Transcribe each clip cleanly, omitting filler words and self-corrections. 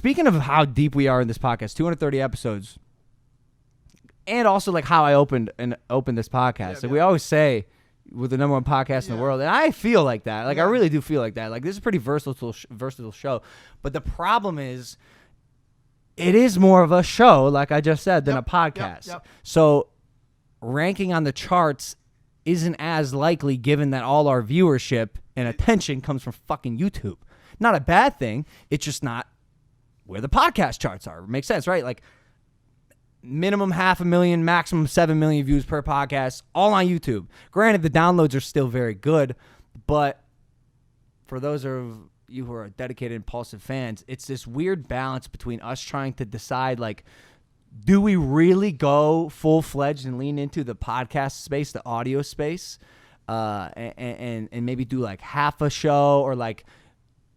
speaking of how deep we are in this podcast, 230 episodes, and also like how I opened this podcast. Like we always say, we're the number one podcast in the world, and I feel like that. Like I really do feel like that. Like this is a pretty versatile show. But the problem is, it is more of a show, like I just said, than a podcast. So ranking on the charts isn't as likely, given that all our viewership and attention comes from fucking YouTube. Not a bad thing. It's just not where the podcast charts are. Makes sense, right? Like minimum 500,000, maximum 7 million views per podcast, all on YouTube. Granted, the downloads are still very good, but for those of you who are dedicated Impulsive fans, it's this weird balance between us trying to decide, like, do we really go full-fledged and lean into the podcast space, the audio space, and maybe do like half a show or like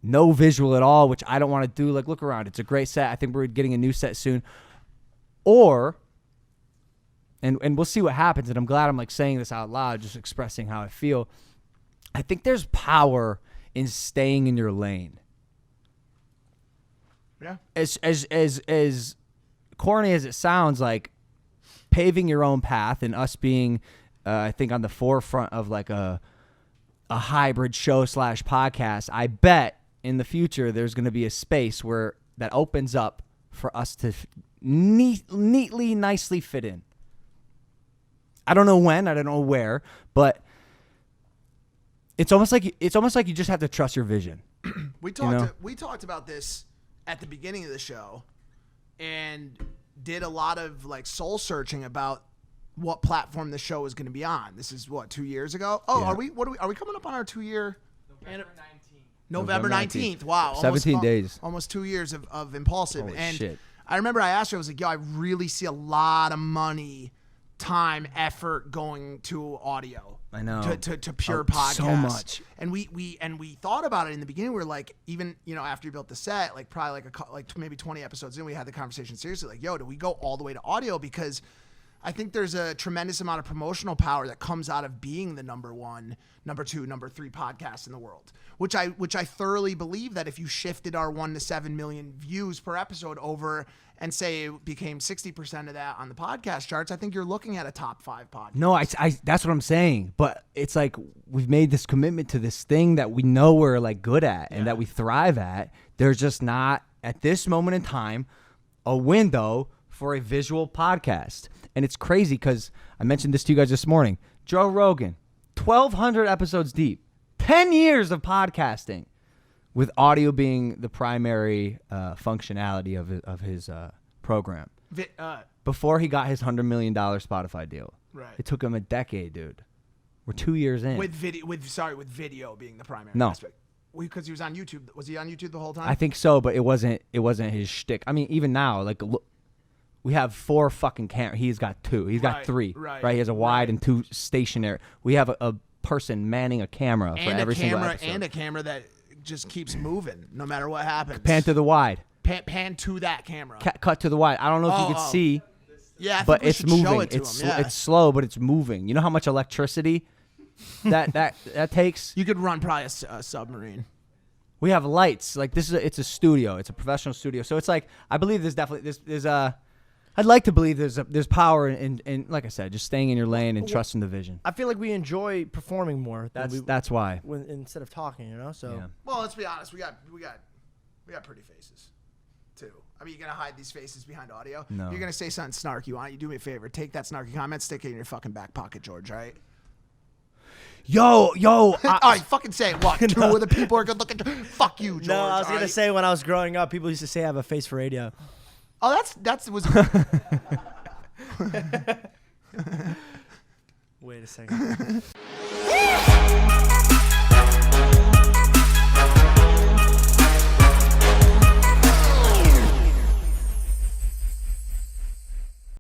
no visual at all, which I don't want to do. Like, look around. It's a great set. I think we're getting a new set soon. Or, and we'll see what happens, and I'm glad I'm like saying this out loud, just expressing how I feel. I think there's power in staying in your lane. Yeah. As corny as it sounds, like paving your own path and us being, I think, on the forefront of like a hybrid show / podcast, I bet in the future there's going to be a space where that opens up for us to neatly, nicely fit in. I don't know when, I don't know where, but it's almost like you just have to trust your vision. We talked about this at the beginning of the show, and did a lot of like soul searching about what platform the show is going to be on. This is what, 2 years ago? Oh, yeah. Are we coming up on our 2 year? November 19th. Wow. 17 days. Almost 2 years of Impulsive. Holy and shit. I remember I asked her, I was like, yo, I really see a lot of money, time, effort going to audio. I know. To pure podcasts. So much. And we thought about it in the beginning. We were like, even, after you built the set, like probably like maybe 20 episodes in, we had the conversation seriously. Like, yo, do we go all the way to audio? Because I think there's a tremendous amount of promotional power that comes out of being the number 1, number 2, number 3 podcast in the world, which I thoroughly believe that if you shifted our 1 to 7 million views per episode over and say it became 60% of that on the podcast charts, I think you're looking at a top 5 podcast. No, I that's what I'm saying. But it's like we've made this commitment to this thing that we know we're like good at and that we thrive at. There's just not at this moment in time a window for a visual podcast. And it's crazy because I mentioned this to you guys this morning. Joe Rogan, 1,200 episodes deep, 10 years of podcasting, with audio being the primary functionality of his program. Before he got his $100 million Spotify deal. Right. It took him a decade, dude. We're 2 years in. With video being the primary aspect. Because he was on YouTube. Was he on YouTube the whole time? I think so, but it wasn't his shtick. I mean, even now, like, look, we have 4 fucking cameras. He's got 2. He's got 3. Right. He has a wide and 2 stationary. We have a person manning a camera for every single episode. And a camera that just keeps moving no matter what happens. Pan to the wide. Pan to that camera. Cut to the wide. I don't know if you could see. Yeah, but it's moving. It's slow, but it's moving. You know how much electricity that takes? You could run probably a submarine. We have lights. Like it's a studio. It's a professional studio. So it's like I believe I'd like to believe there's power in like I said, just staying in your lane and trusting the vision. I feel like we enjoy performing more. That's why. Instead of talking, So. Yeah. Well, let's be honest. We got pretty faces, too. I mean, you're gonna hide these faces behind audio. No. You're gonna say something snarky. Why don't you do me a favor? Take that snarky comment, stick it in your fucking back pocket, George. All right. Yo. All right, fucking say it. What? 2 of the people are good looking. Fuck you, George. No, I was gonna say when I was growing up, people used to say I have a face for radio. Oh, that was. Wait a second.